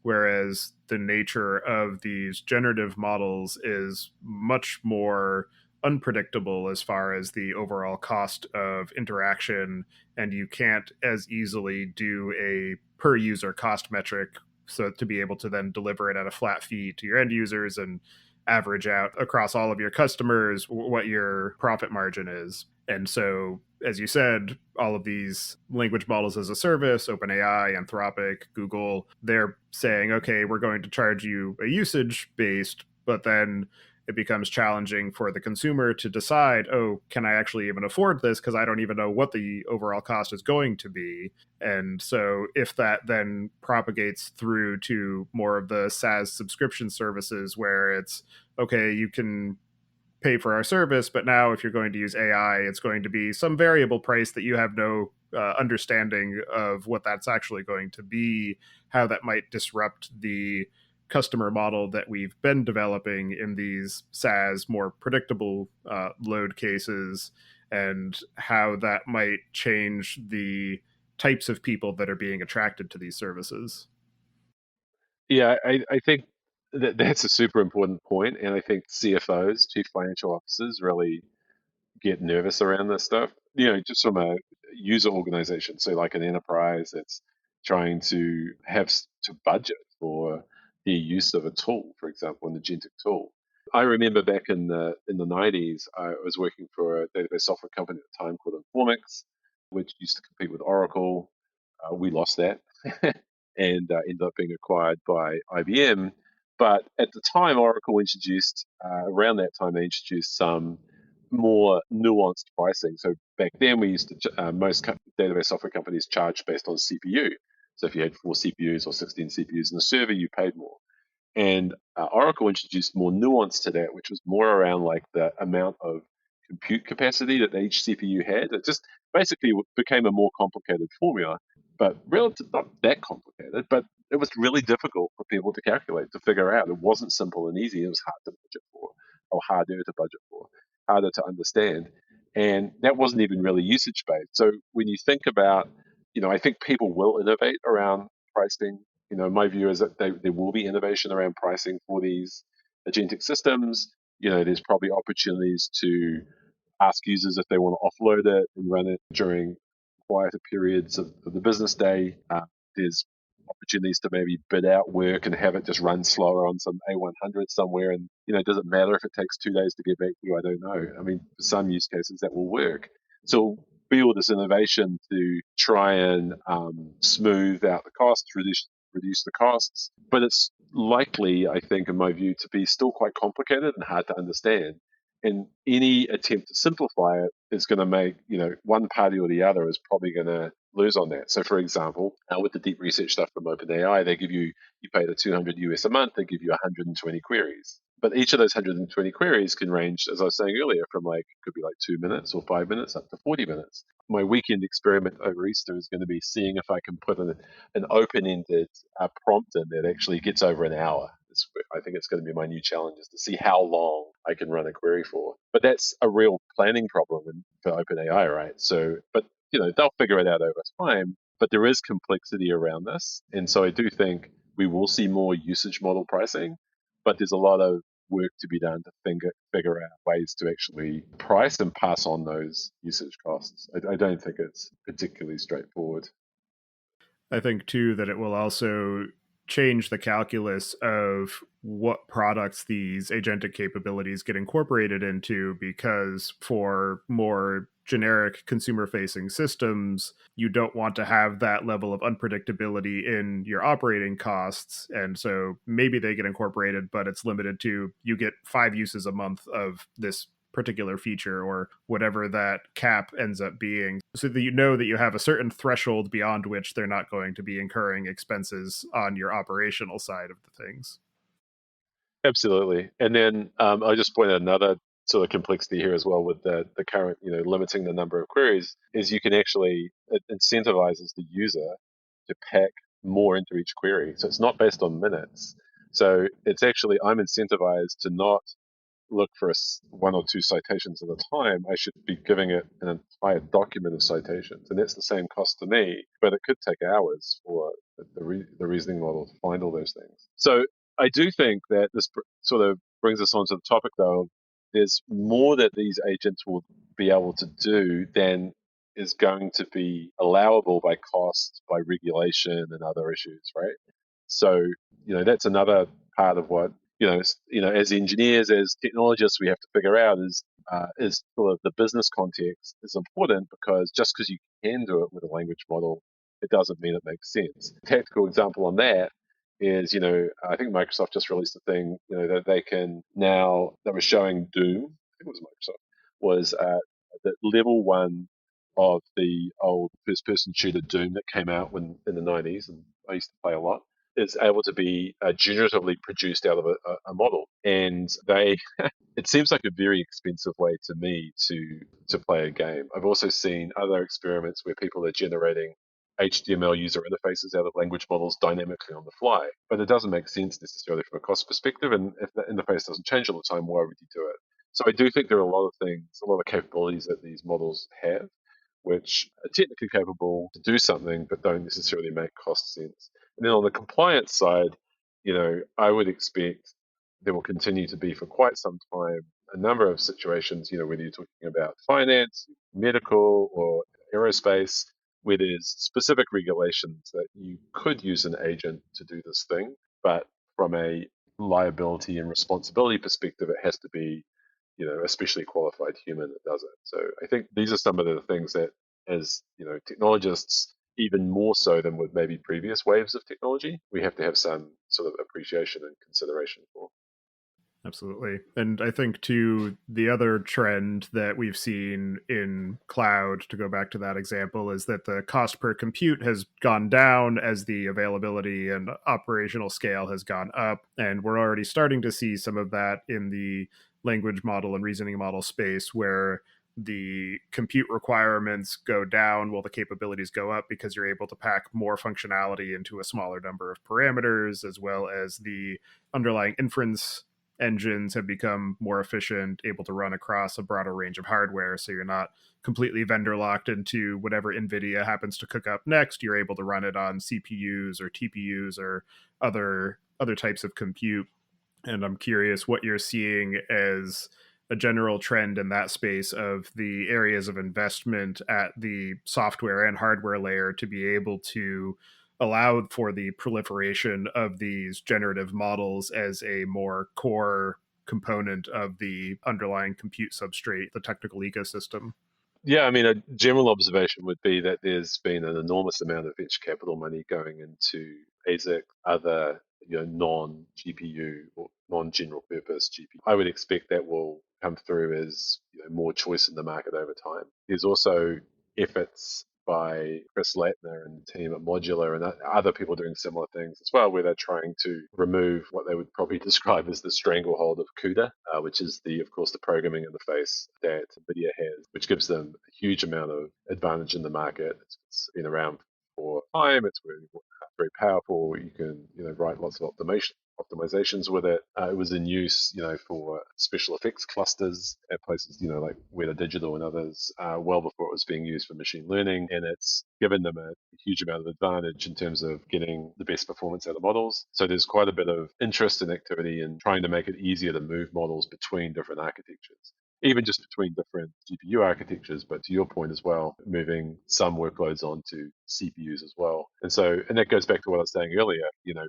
Whereas the nature of these generative models is much more unpredictable as far as the overall cost of interaction, and you can't as easily do a per user cost metric, so to be able to then deliver it at a flat fee to your end users and average out across all of your customers what your profit margin is. And so, as you said, all of these language models as a service, OpenAI, Anthropic, Google, they're saying, okay, we're going to charge you a usage based, but then it becomes challenging for the consumer to decide, oh, can I actually even afford this? Because I don't even know what the overall cost is going to be. And so if that then propagates through to more of the SaaS subscription services, where it's, okay, you can pay for our service, but now if you're going to use AI, it's going to be some variable price that you have no understanding of what that's actually going to be, how that might disrupt the customer model that we've been developing in these SaaS, more predictable load cases, and how that might change the types of people that are being attracted to these services. Yeah, I think that's a super important point, and I think CFOs, chief financial officers, really get nervous around this stuff. Just from a user organization, so like an enterprise that's trying to have to budget for the use of a tool, for example, an agentic tool. I remember back in the 90s, I was working for a database software company at the time called Informix, which used to compete with Oracle. We lost that and ended up being acquired by IBM. But at the time, Oracle introduced, around that time, they introduced some more nuanced pricing. So back then, we used to, most database software companies charged based on CPU. So if you had 4 CPUs or 16 CPUs in the server, you paid more. And Oracle introduced more nuance to that, which was more around like the amount of compute capacity that each CPU had. It just basically became a more complicated formula, but relative, not that complicated, but it was really difficult for people to calculate, to figure out. It wasn't simple and easy. It was hard to budget for. harder to budget for, harder to understand. And that wasn't even really usage based. So when you think about, I think people will innovate around pricing. My view is that there will be innovation around pricing for these agentic systems. There's probably opportunities to ask users if they want to offload it and run it during quieter periods of the business day. There's opportunities to maybe bid out work and have it just run slower on some A100 somewhere. And, does it matter if it takes 2 days to get back to you? I don't know. I mean, for some use cases that will work. So be all this innovation to try and smooth out the costs, reduce the costs. But it's likely, I think, in my view, to be still quite complicated and hard to understand. And any attempt to simplify it is going to make, one party or the other is probably going to lose on that. So, for example, with the deep research stuff from OpenAI, you pay the 200 US a month, they give you 120 queries. But each of those 120 queries can range, as I was saying earlier, from could be 2 minutes or 5 minutes up to 40 minutes. My weekend experiment over Easter is going to be seeing if I can put an open-ended prompt in that actually gets over an hour. I think it's going to be my new challenge, is to see how long I can run a query for. But that's a real planning problem for OpenAI, right? So, but they'll figure it out over time. But there is complexity around this, and so I do think we will see more usage model pricing. But there's a lot of work to be done to figure out ways to actually price and pass on those usage costs. I don't think it's particularly straightforward. I think too that it will also change the calculus of what products these agentic capabilities get incorporated into, because for more generic consumer facing systems, you don't want to have that level of unpredictability in your operating costs. And so maybe they get incorporated, but it's limited to you get 5 uses a month of this particular feature or whatever that cap ends up being, so that that you have a certain threshold beyond which they're not going to be incurring expenses on your operational side of the things. Absolutely. And then I just point out another sort of complexity here as well with the current, limiting the number of queries, is you can actually, it incentivizes the user to pack more into each query. So it's not based on minutes. So it's actually, I'm incentivized to not look for one or two citations at a time. I should be giving it an entire document of citations, and that's the same cost to me, but it could take hours for the reasoning model to find all those things. So I do think that this sort of brings us on to the topic, though. There's more that these agents will be able to do than is going to be allowable by cost, by regulation, and other issues, right? So, that's another part of what as engineers, as technologists, we have to figure out is sort of the business context is important, because just because you can do it with a language model, it doesn't mean it makes sense. A tactical example on that is, I think Microsoft just released a thing, that they can now, that was showing Doom, I think it was Microsoft, was the level 1 of the old first-person shooter Doom that came out in the 90s, and I used to play a lot, is able to be generatively produced out of a model. And it seems like a very expensive way to me to play a game. I've also seen other experiments where people are generating HTML user interfaces out of language models dynamically on the fly, but it doesn't make sense necessarily from a cost perspective. And if the interface doesn't change all the time, why would you do it? So I do think there are a lot of things, a lot of capabilities that these models have, which are technically capable to do something, but don't necessarily make cost sense. And then on the compliance side, I would expect there will continue to be for quite some time a number of situations, whether you're talking about finance, medical, or aerospace, where there's specific regulations that you could use an agent to do this thing, but from a liability and responsibility perspective, it has to be, a specially qualified human that does it. So I think these are some of the things that, as technologists, even more so than with maybe previous waves of technology, we have to have some sort of appreciation and consideration for. Absolutely. And I think, too, the other trend that we've seen in cloud, to go back to that example, is that the cost per compute has gone down as the availability and operational scale has gone up. And we're already starting to see some of that in the language model and reasoning model space, where the compute requirements go down while the capabilities go up, because you're able to pack more functionality into a smaller number of parameters, as well as the underlying inference engines have become more efficient, able to run across a broader range of hardware. So you're not completely vendor locked into whatever NVIDIA happens to cook up next. You're able to run it on CPUs or TPUs or other types of compute. And I'm curious what you're seeing as a general trend in that space of the areas of investment at the software and hardware layer to be able to allow for the proliferation of these generative models as a more core component of the underlying compute substrate, the technical ecosystem. Yeah, I mean, a general observation would be that there's been an enormous amount of venture capital money going into ASIC, other non-GPU or non-general purpose GPU. I would expect that will come through as more choice in the market over time. There's also efforts by Chris Latner and the team at Modular and other people doing similar things as well, where they're trying to remove what they would probably describe as the stranglehold of CUDA, which is of course, the programming interface that NVIDIA has, which gives them a huge amount of advantage in the market. It's been around for time. It's very powerful. You can write lots of optimizations with it. It was in use, for special effects clusters at places, like Weta Digital and others, well before it was being used for machine learning. And it's given them a huge amount of advantage in terms of getting the best performance out of models. So there's quite a bit of interest and activity in trying to make it easier to move models between different architectures, even just between different GPU architectures, but to your point as well, moving some workloads onto CPUs as well. And that goes back to what I was saying earlier,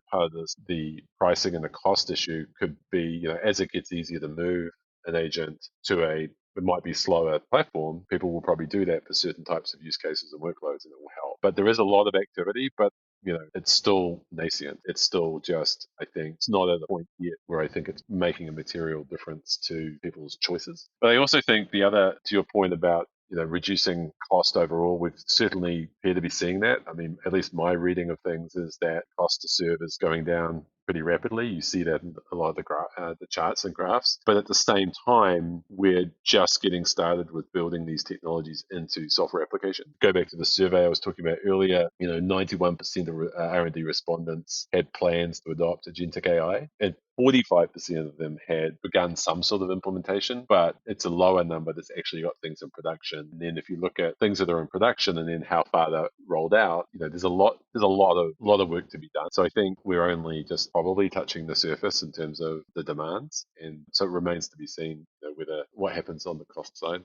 part of this, the pricing and the cost issue could be, as it gets easier to move an agent to it might be slower platform, people will probably do that for certain types of use cases and workloads, and it will help. But there is a lot of activity, but it's still nascent. It's still just, I think, it's not at a point yet where I think it's making a material difference to people's choices. But I also think to your point about, reducing cost overall, we've certainly appear to be seeing that. I mean, at least my reading of things is that cost to serve is going down pretty rapidly. You see that in a lot of the charts and graphs. But at the same time, we're just getting started with building these technologies into software application. Go back to the survey I was talking about earlier. 91% of R&D respondents had plans to adopt agentic AI, and 45% of them had begun some sort of implementation, but it's a lower number that's actually got things in production. And then if you look at things that are in production and then how far they're rolled out, there's a lot of work to be done. So I think we're only just probably touching the surface in terms of the demands, and so it remains to be seen whether what happens on the cost side.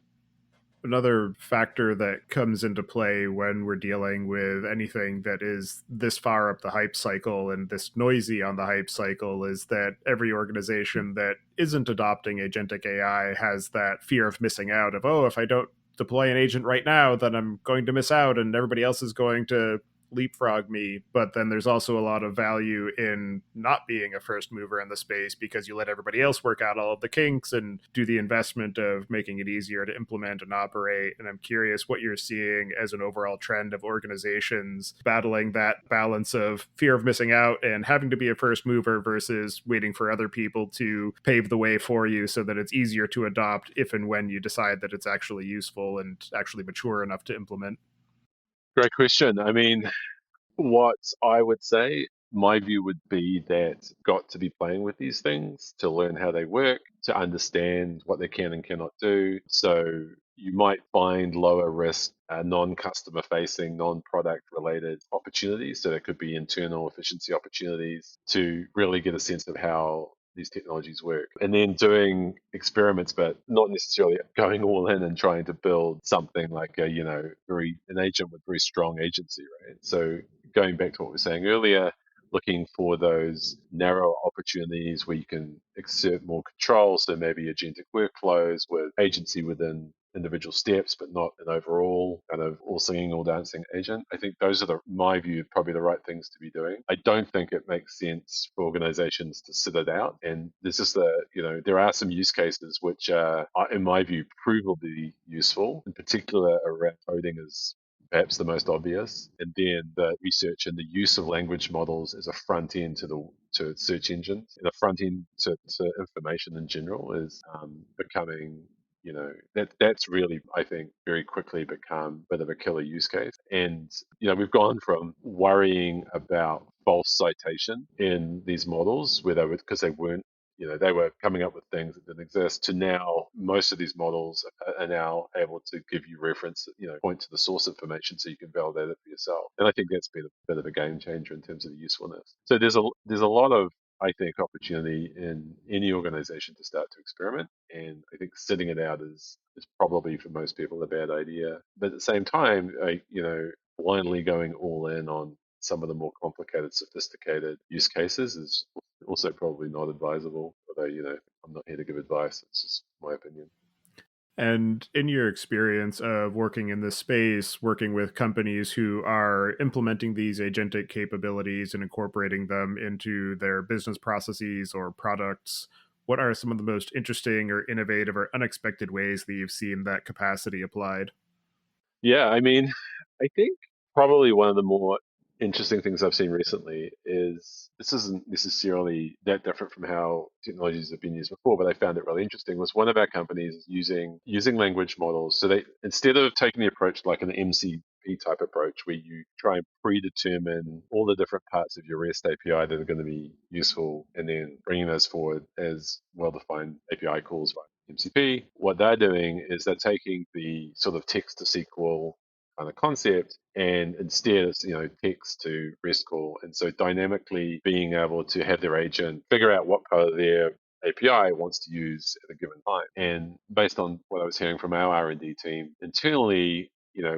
Another factor that comes into play when we're dealing with anything that is this far up the hype cycle and this noisy on the hype cycle is that every organization that isn't adopting agentic AI has that fear of missing out of, oh, if I don't deploy an agent right now, then I'm going to miss out and everybody else is going to leapfrog me. But then there's also a lot of value in not being a first mover in the space because you let everybody else work out all of the kinks and do the investment of making it easier to implement and operate. And I'm curious what you're seeing as an overall trend of organizations battling that balance of fear of missing out and having to be a first mover versus waiting for other people to pave the way for you so that it's easier to adopt if and when you decide that it's actually useful and actually mature enough to implement. Great question. I mean, what I would say, my view would be that got to be playing with these things to learn how they work, to understand what they can and cannot do. So you might find lower risk, non-customer facing, non-product related opportunities. So there could be internal efficiency opportunities to really get a sense of how these technologies work. And then doing experiments, but not necessarily going all in and trying to build something like an agent with very strong agency, right? So going back to what we were saying earlier, looking for those narrow opportunities where you can exert more control. So maybe agentic workflows with agency within individual steps, but not an overall kind of all singing, all dancing agent. I think those are my view, probably the right things to be doing. I don't think it makes sense for organizations to sit it out. And there's just there are some use cases which are, in my view, provably useful, in particular around coding is perhaps the most obvious, and then the research and the use of language models as a front end to search engines and a front end to information in general is becoming that's really, I think, very quickly become a bit of a killer use case. And we've gone from worrying about false citation in these models because they weren't they were coming up with things that didn't exist, to now most of these models are now able to give you reference, point to the source information so you can validate it for yourself. And I think that's been a bit of a game changer in terms of the usefulness. So there's a lot of, I think, opportunity in any organization to start to experiment. And I think sitting it out is probably for most people a bad idea. But at the same time, blindly going all in on some of the more complicated, sophisticated use cases is also probably not advisable. Although, I'm not here to give advice. It's just my opinion. And in your experience of working in this space, working with companies who are implementing these agentic capabilities and incorporating them into their business processes or products, what are some of the most interesting or innovative or unexpected ways that you've seen that capacity applied? Yeah, I mean, I think probably one of the more interesting things I've seen recently is, this isn't necessarily that different from how technologies have been used before, but I found it really interesting, was one of our companies using language models. So they, instead of taking the approach like an MCP type approach where you try and predetermine all the different parts of your REST API that are going to be useful and then bringing those forward as well-defined API calls via MCP. What they're doing is they're taking the sort of text to SQL kind of concept, and instead it's text to REST call, and so dynamically being able to have their agent figure out what part of their API wants to use at a given time. And based on what I was hearing from our R&D team internally,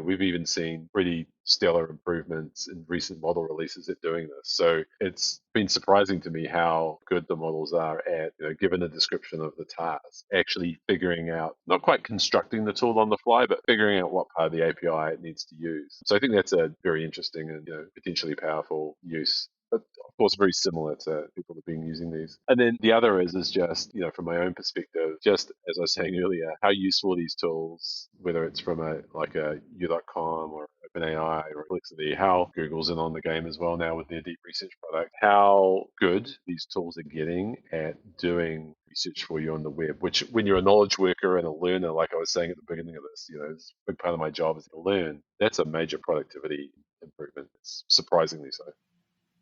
we've even seen pretty stellar improvements in recent model releases at doing this. So it's been surprising to me how good the models are at, given the description of the task, actually figuring out, not quite constructing the tool on the fly, but figuring out what part of the API it needs to use. So I think that's a very interesting and potentially powerful use. But of course, very similar to people that have been using these. And then the other is just, from my own perspective, just as I was saying earlier, how useful these tools, whether it's from a U.com or OpenAI or Perplexity, how Google's in on the game as well now with their deep research product, how good these tools are getting at doing research for you on the web, which when you're a knowledge worker and a learner, like I was saying at the beginning of this, it's a big part of my job is to learn. That's a major productivity improvement. It's surprisingly so.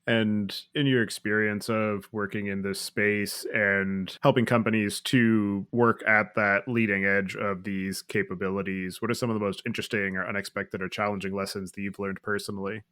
And in your experience of working in this space and helping companies to work at that leading edge of these capabilities, what are some of the most interesting or unexpected or challenging lessons that you've learned personally?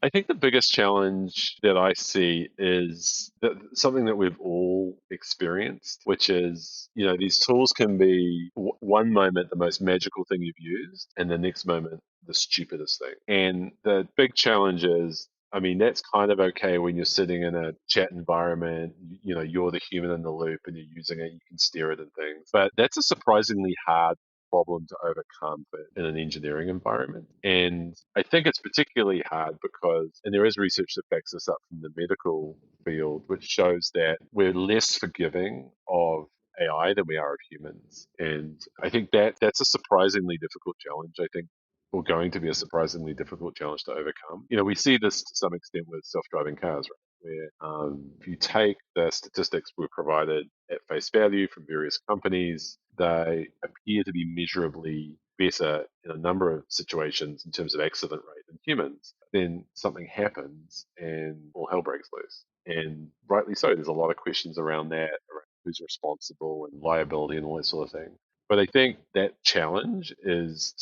I think the biggest challenge that I see is something that we've all experienced, which is, these tools can be one moment the most magical thing you've used, and the next moment the stupidest thing. And the big challenge is, I mean, that's kind of okay when you're sitting in a chat environment, you're the human in the loop and you're using it, you can steer it and things. But that's a surprisingly hard problem to overcome in an engineering environment. And I think it's particularly hard because, and there is research that backs this up from the medical field, which shows that we're less forgiving of AI than we are of humans. And I think that's a surprisingly difficult challenge. I think or going to be a surprisingly difficult challenge to overcome. We see this to some extent with self-driving cars, right? Where if you take the statistics we're provided at face value from various companies, they appear to be measurably better in a number of situations in terms of accident rate than humans. Then something happens and all hell breaks loose. And rightly so, there's a lot of questions around that, around who's responsible and liability and all that sort of thing. But I think that challenge is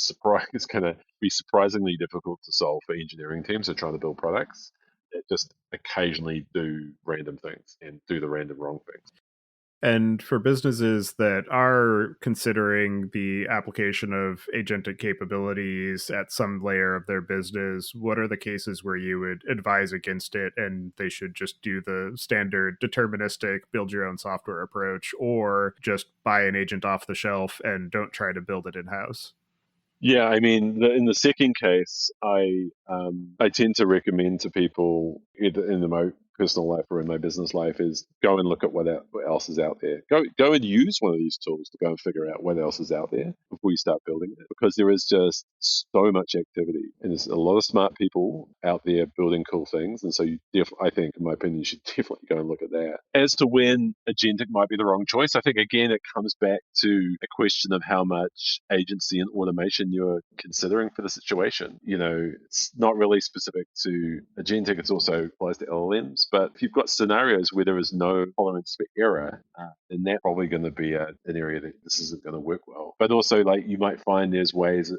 going to be surprisingly difficult to solve for engineering teams who are trying to build products that just occasionally do random things and do the random wrong things. And for businesses that are considering the application of agentic capabilities at some layer of their business, what are the cases where you would advise against it and they should just do the standard deterministic build your own software approach, or just buy an agent off the shelf and don't try to build it in-house? Yeah, I mean, in the second case, I tend to recommend to people either in my personal life or in my business life is go and look at what else is out there. Go and use one of these tools to go and figure out what else is out there before you start building it, because there is just so much activity and there's a lot of smart people out there building cool things. And so I think, in my opinion, you should definitely go and look at that. As to when agentic might be the wrong choice, I think again it comes back to a question of how much agency and automation you're considering for the situation. It's not really specific to agentic, it's also applies to LLMs. tolerance, but if you've got scenarios where there is no tolerance for error, then that's probably going to be an area that this isn't going to work well. But also, like, you might find there's ways,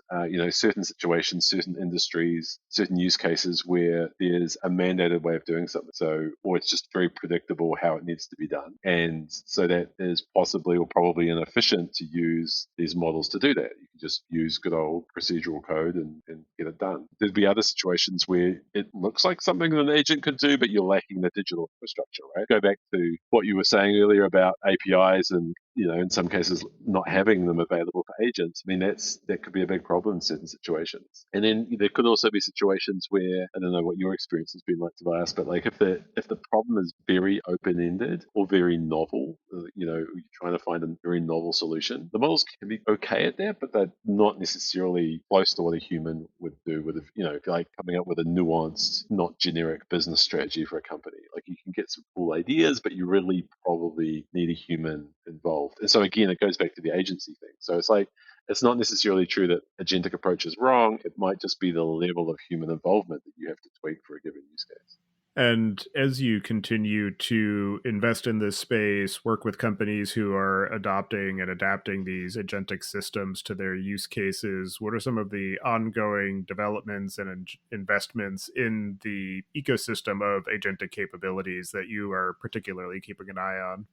certain situations, certain industries, certain use cases where there's a mandated way of doing something. So, or it's just very predictable how it needs to be done. And so that is possibly or probably inefficient to use these models to do that. You can just use good old procedural code and get it done. There'd be other situations where it looks like something that an agent could do, but you're lacking the digital infrastructure, right? Go back to what you were saying earlier about APIs and, in some cases not having them available for agents. I mean, that could be a big problem in certain situations. And then there could also be situations where, I don't know what your experience has been like, Tobias, but like if the problem is very open-ended or very novel, you're trying to find a very novel solution, the models can be okay at that, but they're not necessarily close to what a human would do with, like coming up with a nuanced, not generic business strategy for a company. Like, you can get some cool ideas, but you really probably need a human involved. And so again, it goes back to the agency thing. So it's like, it's not necessarily true that agentic approach is wrong. It might just be the level of human involvement that you have to tweak for a given use case. And as you continue to invest in this space, work with companies who are adopting and adapting these agentic systems to their use cases, what are some of the ongoing developments and investments in the ecosystem of agentic capabilities that you are particularly keeping an eye on?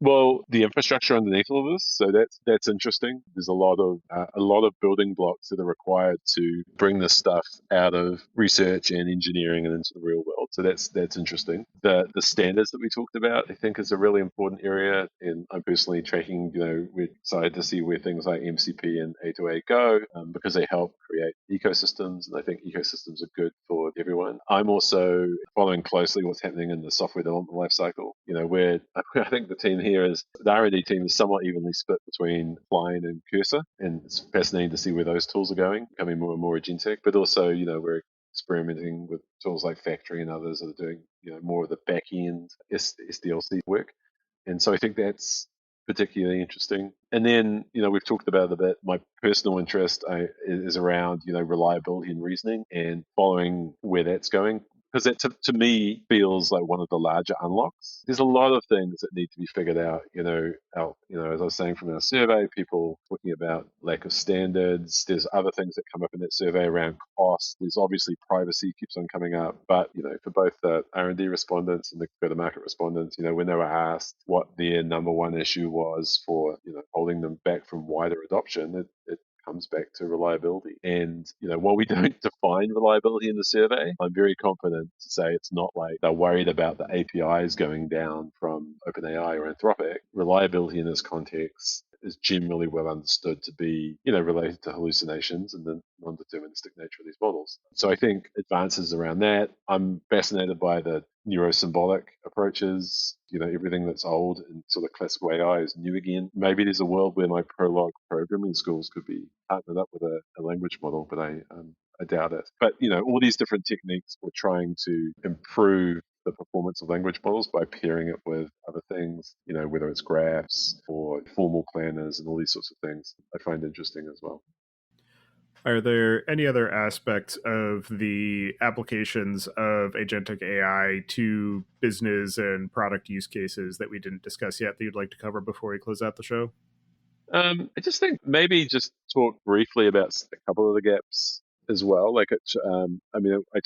Well, the infrastructure underneath all of this, so that's interesting. There's a lot of building blocks that are required to bring this stuff out of research and engineering and into the real world. So that's interesting. The standards that we talked about, I think, is a really important area. And I'm personally tracking. We're excited to see where things like MCP and A2A go, because they help create ecosystems, and I think ecosystems are good for everyone. I'm also following closely what's happening in the software development lifecycle. Where I think the team here the R&D team is somewhat evenly split between Klein and Cursor, and it's fascinating to see where those tools are going, becoming more and more agentic. But also, we're experimenting with tools like Factory and others that are doing, more of the back end SDLC work. And so I think that's particularly interesting. And then, we've talked about it a bit. My personal interest is around, reliability and reasoning and following where that's going. Because that, to me, feels like one of the larger unlocks. There's a lot of things that need to be figured out. As I was saying from our survey, people talking about lack of standards. There's other things that come up in that survey around cost. There's obviously privacy keeps on coming up. But for both the R&D respondents and the go-to-market respondents, when they were asked what their number one issue was for holding them back from wider adoption, it comes back to reliability. And, while we don't define reliability in the survey, I'm very confident to say it's not like they're worried about the APIs going down from OpenAI or Anthropic. Reliability in this context is generally well understood to be, related to hallucinations and the non-deterministic nature of these models. So I think advances around that. I'm fascinated by the neurosymbolic approaches. Everything that's old and sort of classical AI is new again. Maybe there's a world where my Prolog programming schools could be partnered up with a language model, but I doubt it. But all these different techniques, we're trying to improve the performance of language models by pairing it with other things, whether it's graphs or formal planners and all these sorts of things, I find interesting as well. Are there any other aspects of the applications of agentic AI to business and product use cases that we didn't discuss yet that you'd like to cover before we close out the show? I just think maybe just talk briefly about a couple of the gaps as well. I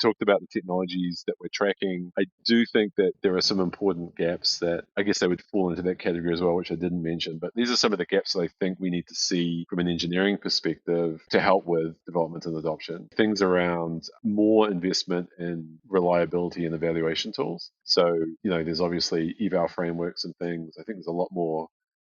talked about the technologies that we're tracking. I do think that there are some important gaps that I guess they would fall into that category as well, which I didn't mention. But these are some of the gaps that I think we need to see from an engineering perspective to help with development and adoption. Things around more investment in reliability and evaluation tools. So, there's obviously eval frameworks and things. I think there's a lot more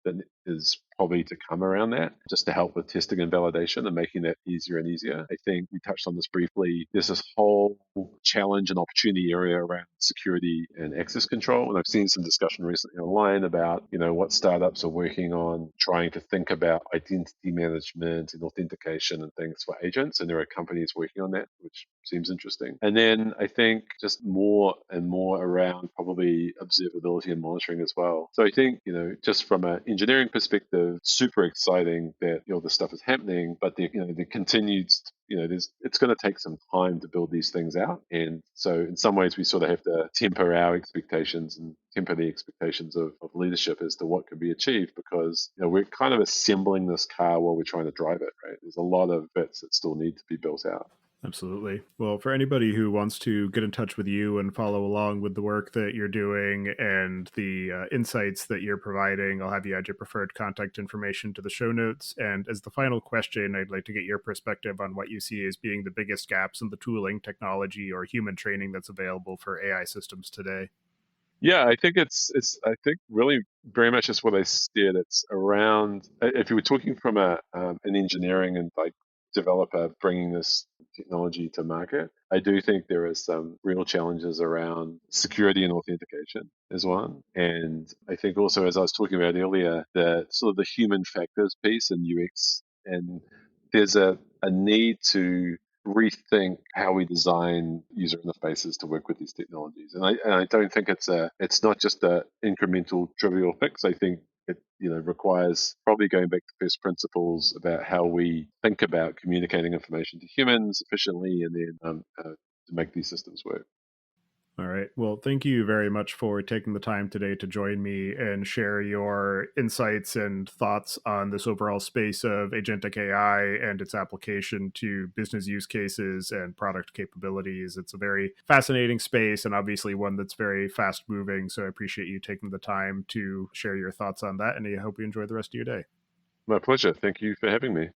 that is probably to come around that, just to help with testing and validation and making that easier and easier. I think we touched on this briefly. There's this whole challenge and opportunity area around security and access control. And I've seen some discussion recently online about, what startups are working on trying to think about identity management and authentication and things for agents. And there are companies working on that, which seems interesting. And then I think just more and more around probably observability and monitoring as well. So I think, just from an engineering perspective, of super exciting that this stuff is happening, but there continues, it's going to take some time to build these things out. And so in some ways we sort of have to temper our expectations and temper the expectations of leadership as to what can be achieved, because we're kind of assembling this car while we're trying to drive it, right? There's a lot of bits that still need to be built out. Absolutely. Well, for anybody who wants to get in touch with you and follow along with the work that you're doing and the insights that you're providing, I'll have you add your preferred contact information to the show notes. And as the final question, I'd like to get your perspective on what you see as being the biggest gaps in the tooling, technology, or human training that's available for AI systems today. Yeah, I think I think really very much just what I said. It's around, if you were talking from an engineering and like developer bringing this technology to market, I do think there are some real challenges around security and authentication as one. And I think also, as I was talking about earlier, the sort of the human factors piece in UX, and there's a need to rethink how we design user interfaces to work with these technologies. And I don't think it's not just an incremental trivial fix. I think it requires probably going back to first principles about how we think about communicating information to humans efficiently, and then to make these systems work. All right. Well, thank you very much for taking the time today to join me and share your insights and thoughts on this overall space of agentic AI and its application to business use cases and product capabilities. It's a very fascinating space and obviously one that's very fast moving. So I appreciate you taking the time to share your thoughts on that, and I hope you enjoy the rest of your day. My pleasure. Thank you for having me.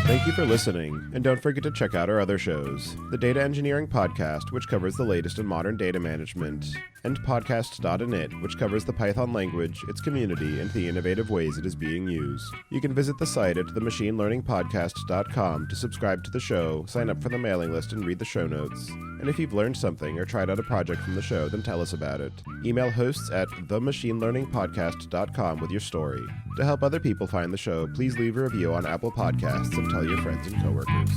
Thank you for listening, and don't forget to check out our other shows, the Data Engineering Podcast, which covers the latest in modern data management, and Podcast.init, which covers the Python language, its community, and the innovative ways it is being used. You can visit the site at themachinelearningpodcast.com to subscribe to the show, sign up for the mailing list, and read the show notes. And if you've learned something or tried out a project from the show, then tell us about it. Email hosts at themachinelearningpodcast.com with your story. To help other people find the show, please leave a review on Apple Podcasts and tell your friends and coworkers.